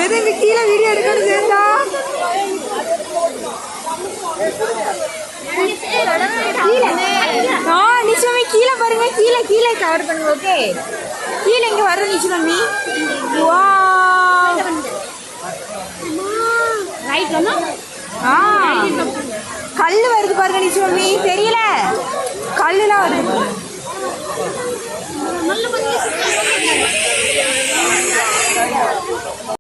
இங்க கீழே வீடியோ எடுக்கணும் சேர்ந்தா நிச்சு மம்மி கீழே பாருங்க கீழே கவர் பண்ணுங்க ஓகே கீழே இங்க வர நிச்சு மம்மி வா